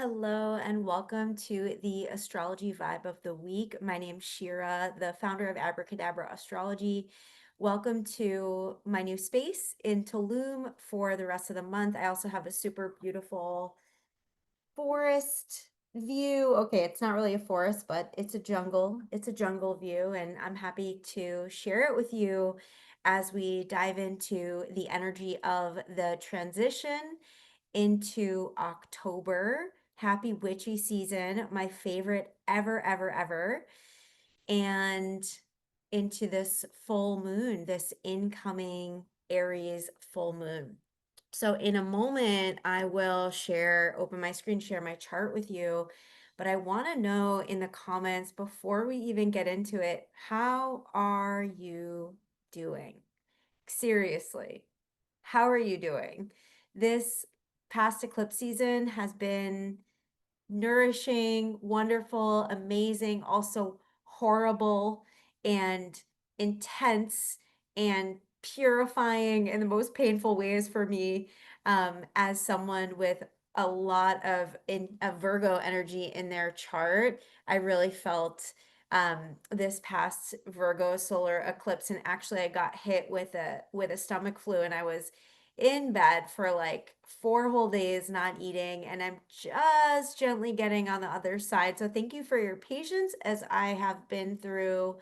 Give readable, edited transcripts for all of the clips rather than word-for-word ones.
Hello and welcome to the astrology vibe of the week. My name's Shira, the founder of Abracadabra Astrology. Welcome to my new space in Tulum for the rest of the month. I also have a super beautiful forest view. Okay, it's not really a forest, but it's a jungle. It's a jungle view, and I'm happy to share it with you as we dive into the energy of the transition into October. Happy witchy season, my favorite ever, ever, ever. And into this full moon, this incoming Aries full moon. So in a moment, I will open my screen, share my chart with you. But I want to know in the comments before we even get into it, how are you doing? Seriously, how are you doing? This past eclipse season has been nourishing, wonderful, amazing, also horrible and intense and purifying in the most painful ways for me, as someone with a lot of a Virgo energy in their chart. I really felt this past Virgo solar eclipse, and actually I got hit with a stomach flu, and I was in bed for like 4 whole days not eating, and I'm just gently getting on the other side. So thank you for your patience as I have been through,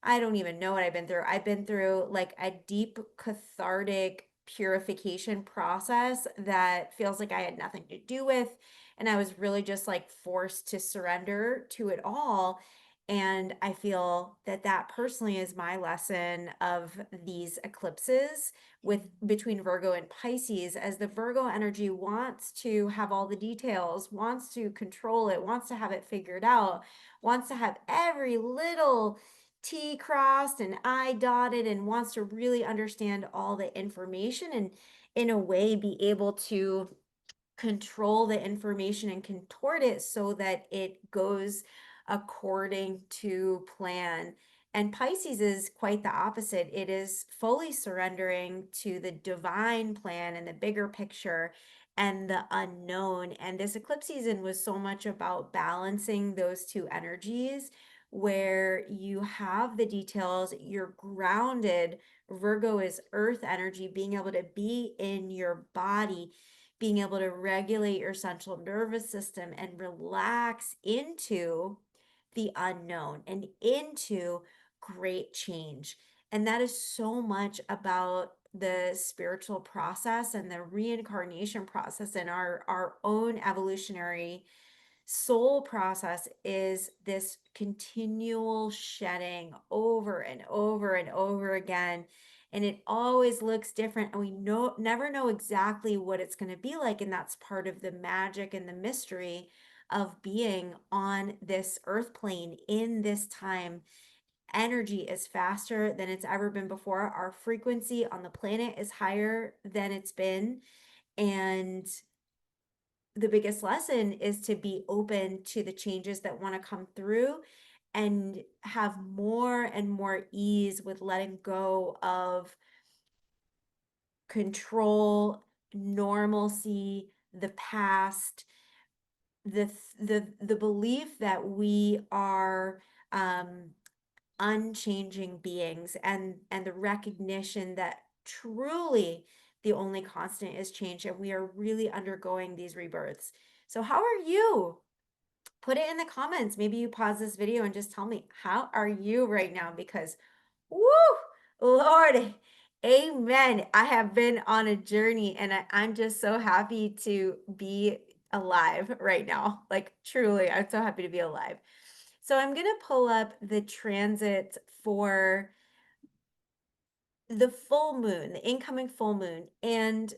I don't even know what I've been through. I've been through like a deep cathartic purification process that feels like I had nothing to do with. And I was really just like forced to surrender to it all. And I feel that that personally is my lesson of these eclipses with between Virgo and Pisces, as the Virgo energy wants to have all the details, wants to control it, wants to have it figured out, wants to have every little T crossed and I dotted, and wants to really understand all the information and in a way be able to control the information and contort it so that it goes according to plan. And Pisces is quite the opposite. It is fully surrendering to the divine plan and the bigger picture and the unknown. And this eclipse season was so much about balancing those two energies, where you have the details, you're grounded. Virgo is earth energy, being able to be in your body, being able to regulate your central nervous system and relax into the unknown and into great change. And that is so much about the spiritual process and the reincarnation process and our own evolutionary soul process, is this continual shedding over and over and over again. And it always looks different, and we never know exactly what it's going to be like. And that's part of the magic and the mystery of being on this earth plane in this time. Energy is faster than it's ever been before. Our frequency on the planet is higher than it's been. And the biggest lesson is to be open to the changes that want to come through and have more and more ease with letting go of control, normalcy, the past, the belief that we are unchanging beings, and the recognition that truly the only constant is change, and we are really undergoing these rebirths. So how are you? Put it in the comments. Maybe you pause this video and just tell me, how are you right now? Because woo, Lord, amen. I have been on a journey, and I'm just so happy to be alive right now. Like truly, I'm so happy to be alive. So I'm going to pull up the transit for the full moon, the incoming full moon. And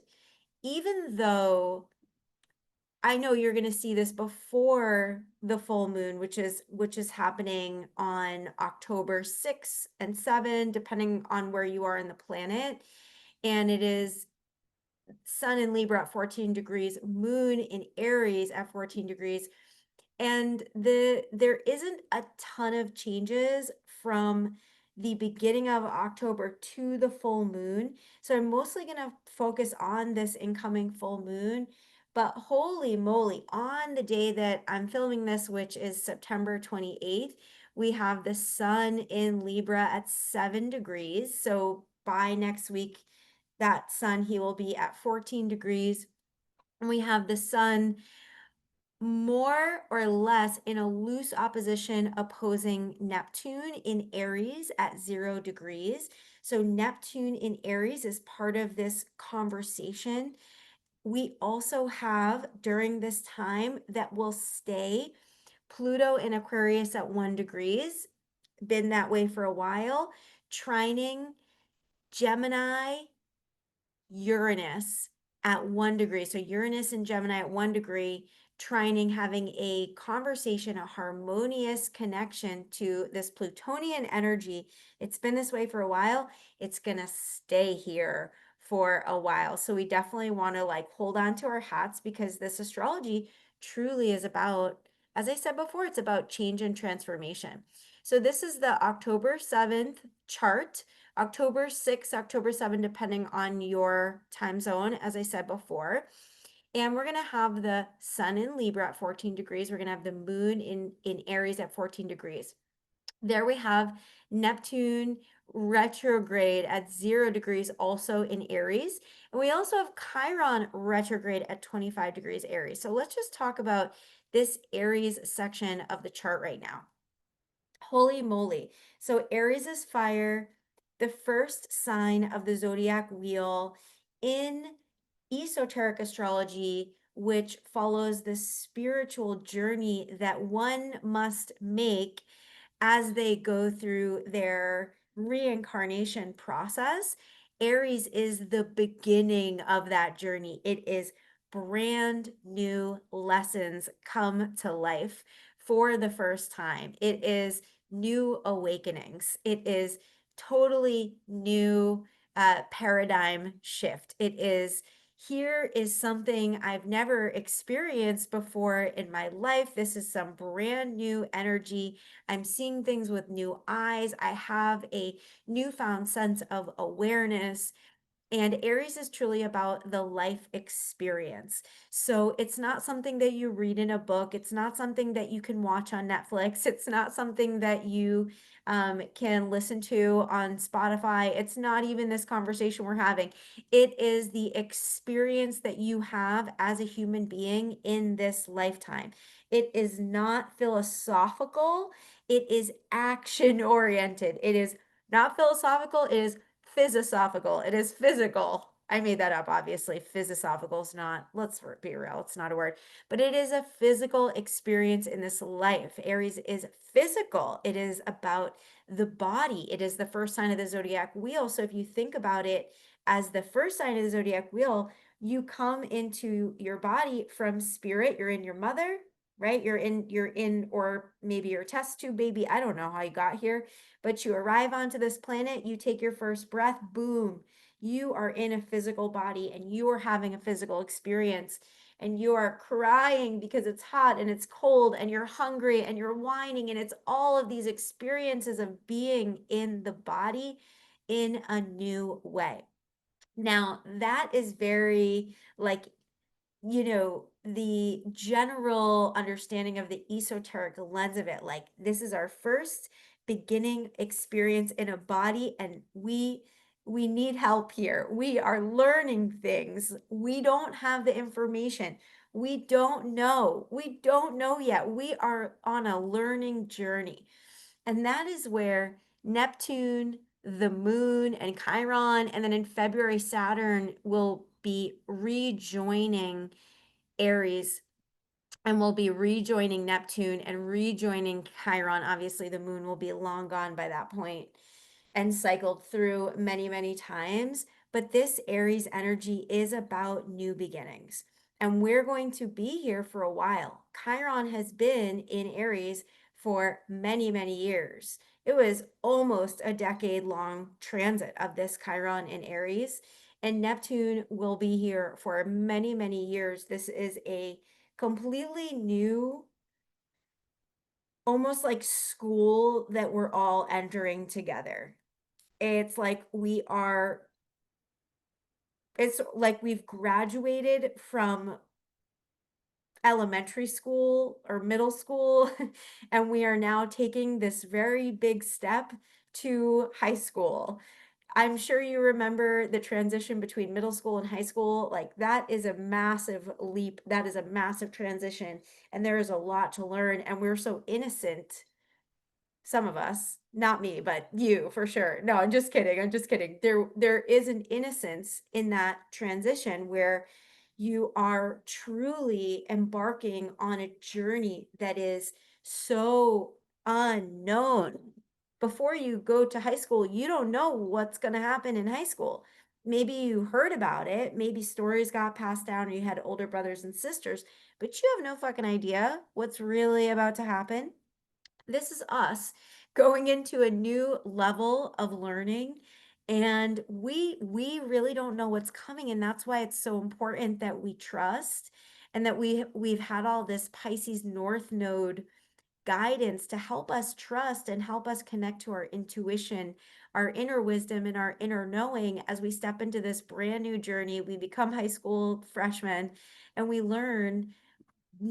even though I know you're going to see this before the full moon, which is happening on October 6 and 7, depending on where you are in the planet. And it is Sun in Libra at 14 degrees, Moon in Aries at 14 degrees. And there isn't a ton of changes from the beginning of October to the full moon. So I'm mostly going to focus on this incoming full moon, But holy moly, on the day that I'm filming this, which is September 28th, we have the sun in Libra at 7 degrees. So by next week, that sun, he will be at 14 degrees. And we have the sun more or less in a loose opposition opposing Neptune in Aries at 0 degrees. So Neptune in Aries is part of this conversation. We also have during this time that will stay Pluto in Aquarius at 1 degrees, been that way for a while, trining Gemini Uranus at 1 degree. So Uranus and Gemini at 1 degree, trining, having a conversation, a harmonious connection to this Plutonian energy. It's been this way for a while. It's going to stay here for a while. So we definitely want to like hold on to our hats because this astrology truly is about, as I said before, it's about change and transformation. So this is the October 7th chart. October 6, October 7, depending on your time zone, as I said before. And we're going to have the sun in Libra at 14 degrees. We're going to have the moon in Aries at 14 degrees. There we have Neptune retrograde at 0 degrees, also in Aries. And we also have Chiron retrograde at 25 degrees Aries. So let's just talk about this Aries section of the chart right now. Holy moly. So Aries is fire, the first sign of the zodiac wheel in esoteric astrology, which follows the spiritual journey that one must make as they go through their reincarnation process. Aries is the beginning of that journey. It is brand new lessons come to life for the first time. It is new awakenings. It is totally new paradigm shift. It is here is something I've never experienced before in my life. This is some brand new energy. I'm seeing things with new eyes. I have a newfound sense of awareness. And Aries is truly about the life experience. So it's not something that you read in a book. It's not something that you can watch on Netflix. It's not something that you can listen to on Spotify. It's not even this conversation we're having. It is the experience that you have as a human being in this lifetime. It is not philosophical. It is action oriented. It is not philosophical. It is philosophical. It is physical. I made that up, obviously. Philosophical is not, let's be real, it's not a word, but it is a physical experience in this life. Aries is physical. It is about the body. It is the first sign of the zodiac wheel. So if you think about it as the first sign of the zodiac wheel, you come into your body from spirit. You're in your mother, right? You're in, or maybe your test tube baby. I don't know how you got here, but you arrive onto this planet, you take your first breath, boom, you are in a physical body and you are having a physical experience and you are crying because it's hot and it's cold and you're hungry and you're whining, and it's all of these experiences of being in the body in a new way. Now, that is very like, the general understanding of the esoteric lens of it. Like, this is our first beginning experience in a body, and we need help here. We are learning things. We don't have the information. We don't know. We don't know yet. We are on a learning journey. And that is where Neptune, the moon, and Chiron, and then in February, Saturn will be rejoining Aries and will be rejoining Neptune and rejoining Chiron. Obviously, the moon will be long gone by that point and cycled through many, many times. But this Aries energy is about new beginnings. And we're going to be here for a while. Chiron has been in Aries for many, many years. It was almost a decade long transit of this Chiron in Aries. And Neptune will be here for many, many years. This is a completely new, almost like school that we're all entering together. It's like it's like we've graduated from elementary school or middle school, and we are now taking this very big step to high school. I'm sure you remember the transition between middle school and high school. Like, that is a massive leap. That is a massive transition. And there is a lot to learn. And we're so innocent, some of us, not me, but you for sure. No, I'm just kidding. I'm just kidding. There is an innocence in that transition where you are truly embarking on a journey that is so unknown. Before you go to high school, you don't know what's going to happen in high school. Maybe you heard about it, maybe stories got passed down, or you had older brothers and sisters, but you have no fucking idea what's really about to happen. This is us going into a new level of learning, and we really don't know what's coming, and that's why it's so important that we trust, and that we've had all this Pisces North Node guidance to help us trust and help us connect to our intuition, our inner wisdom, and our inner knowing as we step into this brand new journey. We become high school freshmen and we learn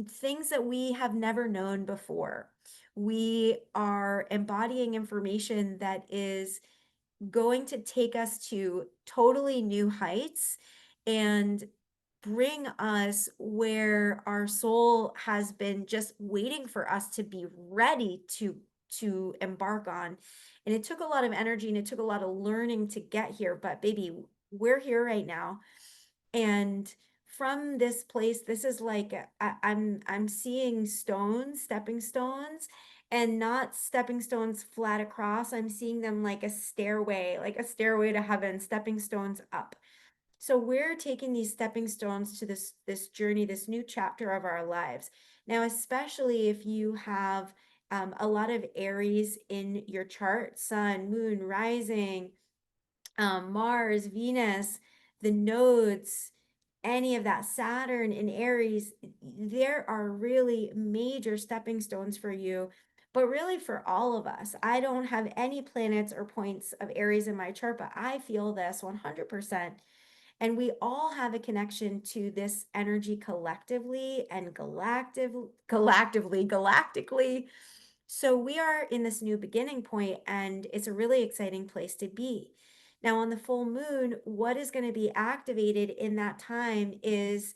things that we have never known before. We are embodying information that is going to take us to totally new heights and bring us where our soul has been just waiting for us to be ready to embark on. And it took a lot of energy and it took a lot of learning to get here, but baby, we're here right now. And from this place, this is like I'm seeing stones, stepping stones, and not stepping stones flat across. I'm seeing them like a stairway to heaven, stepping stones up. So we're taking these stepping stones to this journey, this new chapter of our lives. Now, especially if you have a lot of Aries in your chart, sun, moon, rising, Mars, Venus, the nodes, any of that, Saturn in Aries, there are really major stepping stones for you, but really for all of us. I don't have any planets or points of Aries in my chart, but I feel this 100%. And we all have a connection to this energy collectively and galactically. So we are in this new beginning point, and it's a really exciting place to be. Now, on the full moon, what is going to be activated in that time is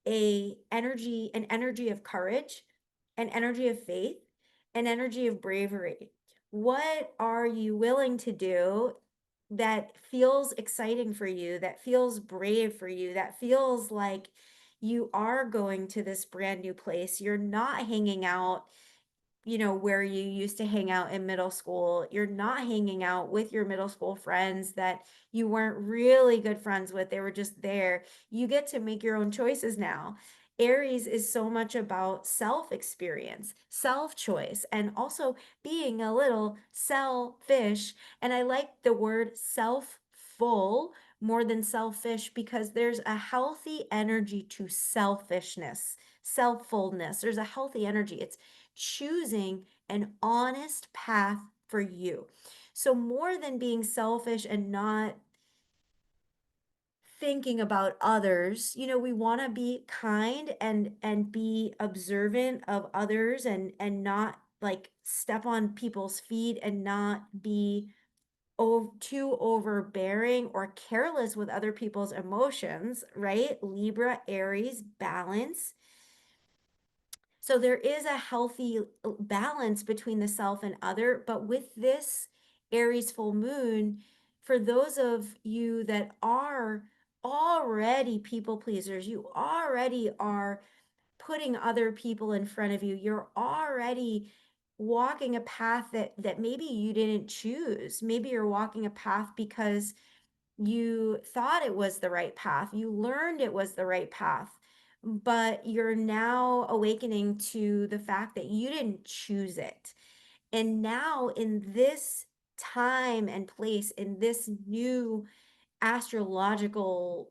an energy of courage, an energy of faith, an energy of bravery. What are you willing to do that feels exciting for you, that feels brave for you, that feels like you are going to this brand new place? You're not hanging out, where you used to hang out in middle school. You're not hanging out with your middle school friends that you weren't really good friends with. They were just there. You get to make your own choices now. Aries is so much about self experience, self choice, and also being a little selfish. And I like the word self-full more than selfish, because there's a healthy energy to selfishness, self-fullness. There's a healthy energy. It's choosing an honest path for you. So more than being selfish and not thinking about others, we want to be kind and be observant of others, and not like step on people's feet, and not be too overbearing or careless with other people's emotions, right? Libra, Aries, balance. So there is a healthy balance between the self and other. But with this Aries full moon, for those of you that are already people pleasers, you already are putting other people in front of you, you're already walking a path that maybe you didn't choose. Maybe you're walking a path because you thought it was the right path, you learned it was the right path, but you're now awakening to the fact that you didn't choose it. And now, in this time and place, in this new astrological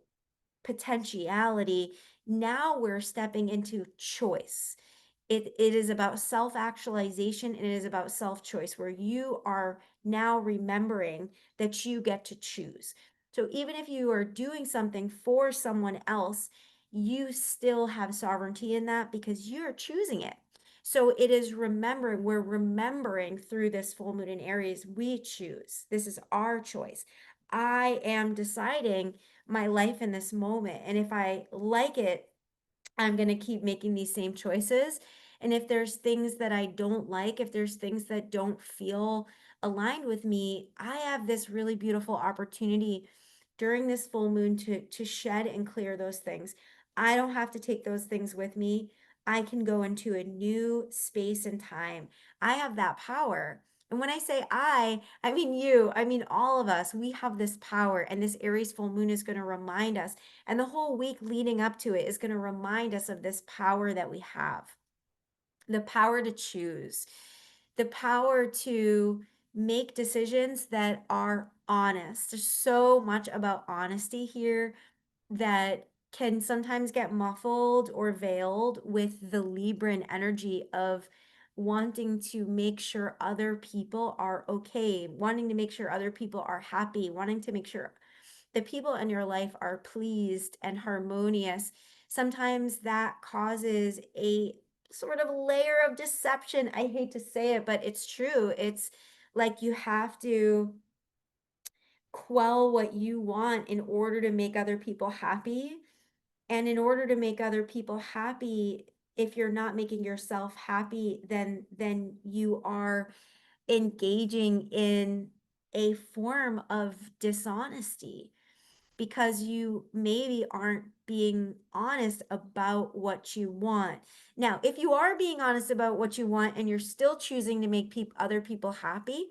potentiality, now we're stepping into choice. It is about self-actualization, and it is about self-choice, where you are now remembering that you get to choose. So even if you are doing something for someone else, you still have sovereignty in that because you're choosing it. So it is remembering, we're remembering through this full moon in Aries, we choose. This is our choice. I am deciding my life in this moment. And if I like it, I'm going to keep making these same choices. And if there's things that I don't like, if there's things that don't feel aligned with me, I have this really beautiful opportunity during this full moon to shed and clear those things. I don't have to take those things with me. I can go into a new space and time. I have that power. And when I say I mean you, I mean all of us. We have this power, and this Aries full moon is going to remind us, and the whole week leading up to it is going to remind us of this power that we have, the power to choose, the power to make decisions that are honest. There's so much about honesty here that can sometimes get muffled or veiled with the Libran energy of wanting to make sure other people are okay, wanting to make sure other people are happy, wanting to make sure the people in your life are pleased and harmonious. Sometimes that causes a sort of layer of deception. I hate to say it, but it's true. It's like you have to quell what you want in order to make other people happy. And in order to make other people happy, if you're not making yourself happy, then you are engaging in a form of dishonesty because you maybe aren't being honest about what you want. Now, if you are being honest about what you want and you're still choosing to make other people happy,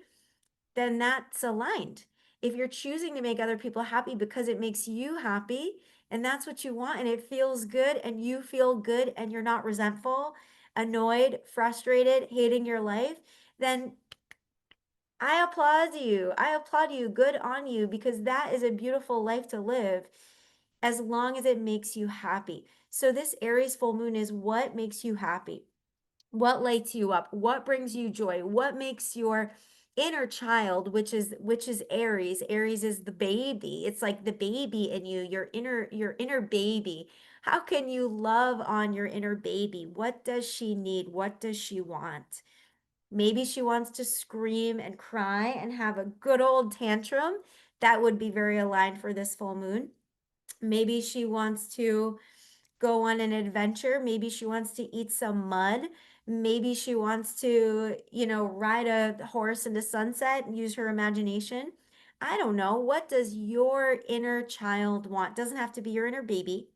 then that's aligned. If you're choosing to make other people happy because it makes you happy and that's what you want and it feels good and you feel good and you're not resentful, annoyed, frustrated, hating your life, then I applaud you. I applaud you. Good on you, because that is a beautiful life to live as long as it makes you happy. So this Aries full moon is what makes you happy. What lights you up? What brings you joy? What makes your inner child, which is Aries. Aries is the baby. It's like the baby in you, your inner baby. How can you love on your inner baby? What does she need? What does she want? Maybe she wants to scream and cry and have a good old tantrum. That would be very aligned for this full moon. Maybe she wants to go on an adventure. Maybe she wants to eat some mud. Maybe she wants to, ride a horse into sunset and use her imagination. I don't know. What does your inner child want? Doesn't have to be your inner baby,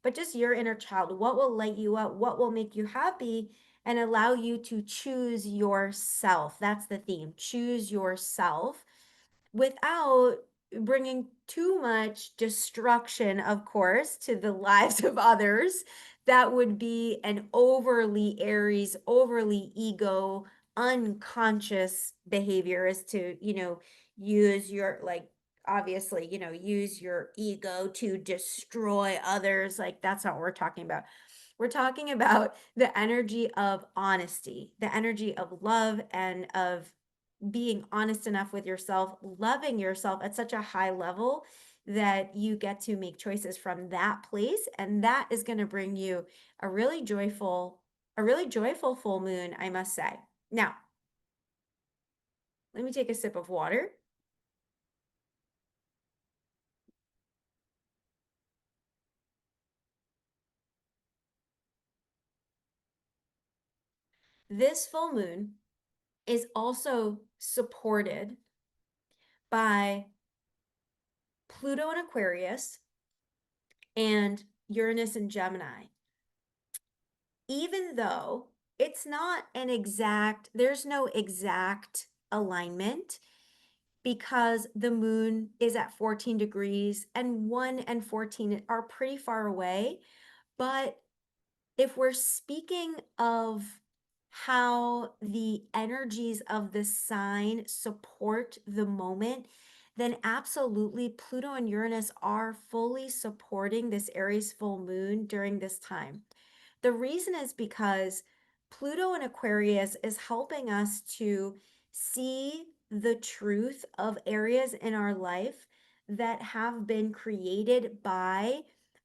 but just your inner child. What will light you up? What will make you happy and allow you to choose yourself? That's the theme. Choose yourself without bringing too much destruction, of course, to the lives of others. That would be an overly Aries, overly ego, unconscious behavior, is to, use your, like, obviously, use your ego to destroy others. Like, that's not what we're talking about. We're talking about the energy of honesty, the energy of love, and of being honest enough with yourself, loving yourself at such a high level that you get to make choices from that place. And that is going to bring you a really joyful full moon, I must say. Now, let me take a sip of water. This full moon is also supported by Pluto and Aquarius and Uranus and Gemini. Even though there's no exact alignment, because the moon is at 14 degrees and 1 and 14 are pretty far away. But if we're speaking of how the energies of the sign support the moment, then absolutely Pluto and Uranus are fully supporting this Aries full moon during this time. The reason is because Pluto in Aquarius is helping us to see the truth of areas in our life that have been created by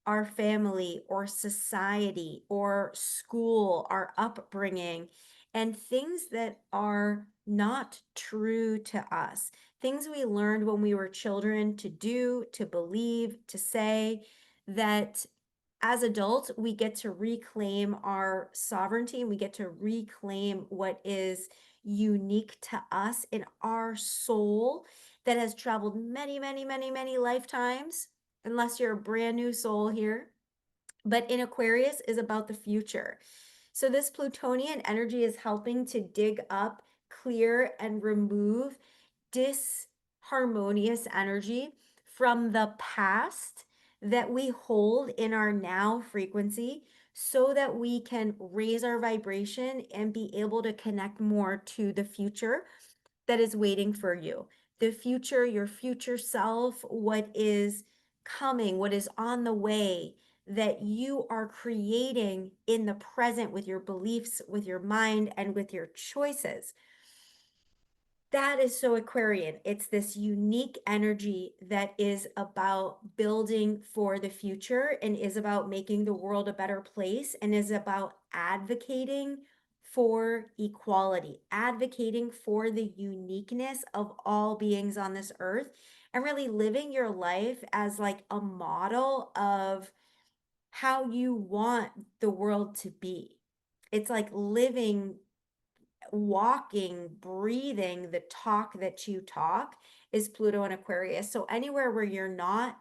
our family or society or school, our upbringing, and things that are not true to us. Things we learned when we were children to do, to believe, to say, that as adults, we get to reclaim our sovereignty and we get to reclaim what is unique to us in our soul that has traveled many, many, many, many lifetimes, unless you're a brand new soul here. But in Aquarius is about the future. So this Plutonian energy is helping to dig up, clear, and remove disharmonious energy from the past that we hold in our now frequency so that we can raise our vibration and be able to connect more to the future that is waiting for you. The future, your future self, what is coming, what is on the way that you are creating in the present with your beliefs, with your mind, and with your choices. That is so Aquarian. It's this unique energy that is about building for the future and is about making the world a better place and is about advocating for equality, advocating for the uniqueness of all beings on this earth, and really living your life as like a model of how you want the world to be. It's like living, walking, breathing the talk that you talk is Pluto and Aquarius. So anywhere where you're not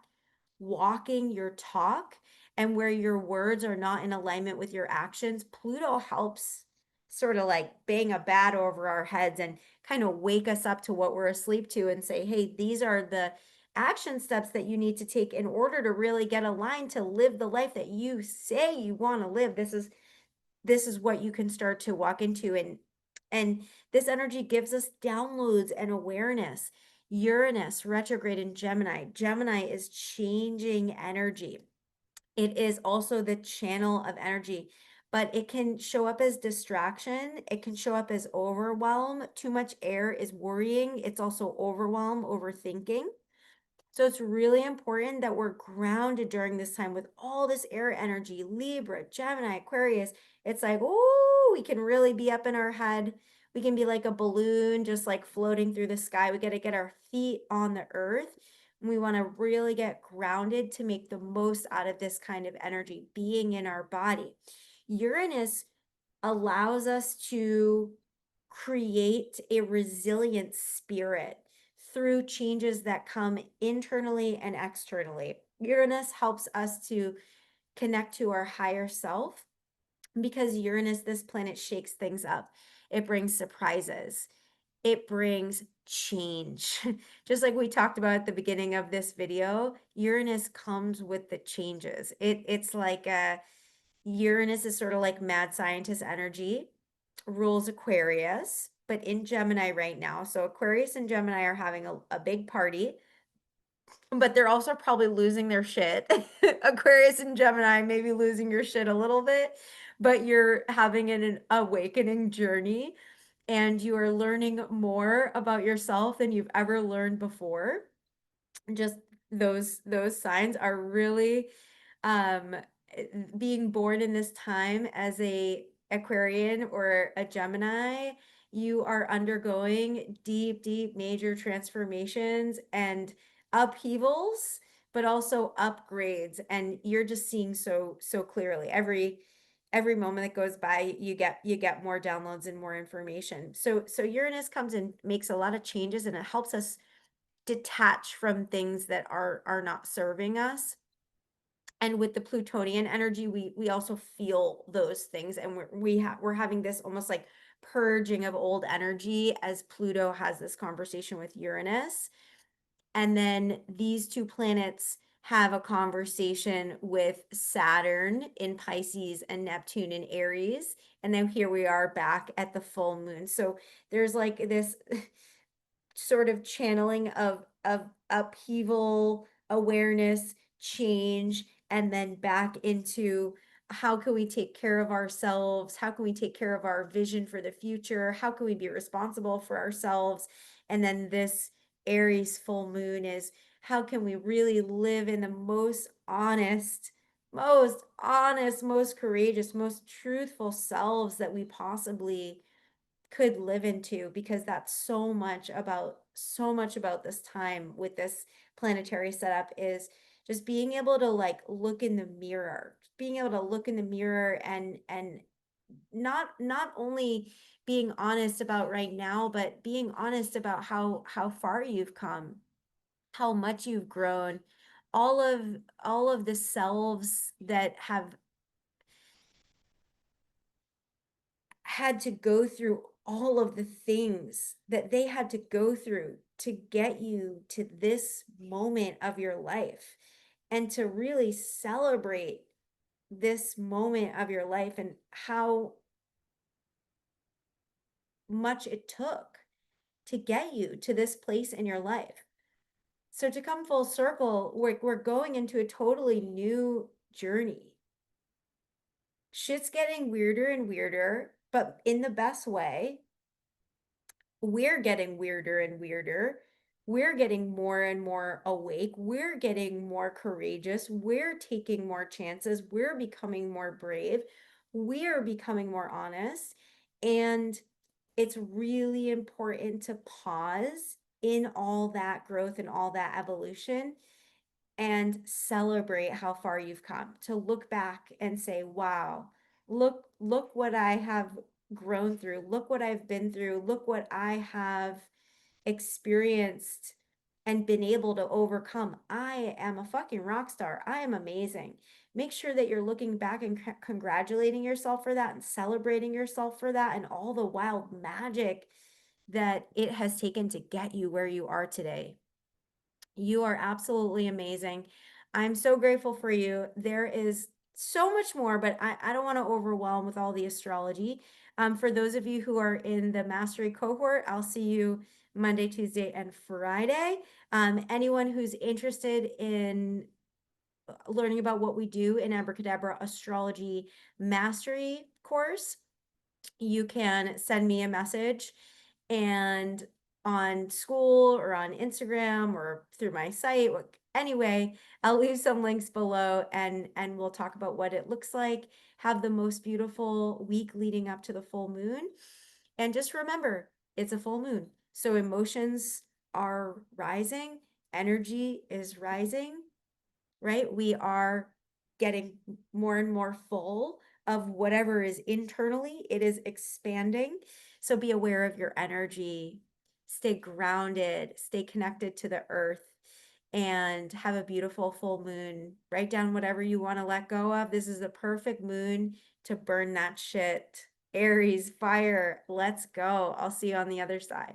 walking your talk and where your words are not in alignment with your actions, Pluto helps sort of like bang a bat over our heads and kind of wake us up to what we're asleep to and say, hey, these are the action steps that you need to take in order to really get aligned to live the life that you say you want to live. This is what you can start to walk into, and this energy gives us downloads and awareness. Uranus retrograde in Gemini. Gemini is changing energy. It is also the channel of energy, but it can show up as distraction. It can show up as overwhelm. Too much air is worrying. It's also overwhelm, overthinking. So it's really important that we're grounded during this time with all this air energy, Libra, Gemini, Aquarius. It's like, oh, we can really be up in our head. We can be like a balloon, just like floating through the sky. We got to get our feet on the earth. And we want to really get grounded to make the most out of this kind of energy being in our body. Uranus allows us to create a resilient spirit through changes that come internally and externally. Uranus helps us to connect to our higher self because Uranus, this planet, shakes things up. It brings surprises. It brings change. Just like we talked about at the beginning of this video, Uranus comes with the changes. It's like Uranus is sort of like mad scientist energy, rules Aquarius, but in Gemini right now. So Aquarius and Gemini are having a big party, but they're also probably losing their shit. Aquarius and Gemini maybe losing your shit a little bit, but you're having an awakening journey and you are learning more about yourself than you've ever learned before. Just those signs are really um being born in this time as a Aquarian or a Gemini. You are undergoing deep major transformations and upheavals, but also upgrades, and you're just seeing so clearly every moment that goes by. You get more downloads and more information. So Uranus comes and makes a lot of changes, and it helps us detach from things that are not serving us. And with the Plutonian energy, we also feel those things, and we're having this almost like purging of old energy as Pluto has this conversation with Uranus. And then these two planets have a conversation with Saturn in Pisces and Neptune in Aries. And then here we are back at the full moon. So there's like this sort of channeling of upheaval, awareness, change, and then back into how can we take care of ourselves? How can we take care of our vision for the future? How can we be responsible for ourselves? And then this Aries full moon is how can we really live in the most honest most honest, most courageous, most truthful selves that we possibly could live into, because that's so much about this time with this planetary setup is just being able to like look in the mirror, being able to look in the mirror and not only being honest about right now, but being honest about how far you've come, how much you've grown, all of all of the selves that have had to go through all of the things that they had to go through to get you to this moment of your life, and to really celebrate this moment of your life and how much it took to get you to this place in your life. So to come full circle, we're going into a totally new journey. Shit's getting weirder and weirder, but in the best way. We're getting weirder and weirder. We're getting more and more awake. We're getting more courageous. We're taking more chances. We're becoming more brave. We're becoming more honest. And it's really important to pause in all that growth and all that evolution and celebrate how far you've come, to look back and say, wow, look what I have grown through, look what I've been through, look what I have experienced and been able to overcome. I am a fucking rock star. I am amazing. Make sure that you're looking back and congratulating yourself for that and celebrating yourself for that and all the wild magic that it has taken to get you where you are today. You are absolutely amazing. I'm so grateful for you. There is so much more, but I don't want to overwhelm with all the astrology. For those of you who are in the mastery cohort, I'll see you Monday, Tuesday, and Friday. Anyone who's interested in learning about what we do in Abracadabra Astrology Mastery course, you can send me a message and on school or on Instagram or through my site. Anyway, I'll leave some links below and we'll talk about what it looks like. Have the most beautiful week leading up to the full moon. And just remember, it's a full moon. So emotions are rising, energy is rising, right? We are getting more and more full of whatever is internally, it is expanding. So be aware of your energy, stay grounded, stay connected to the earth, and have a beautiful full moon. Write down whatever you want to let go of. This is the perfect moon to burn that shit. Aries, fire, let's go. I'll see you on the other side.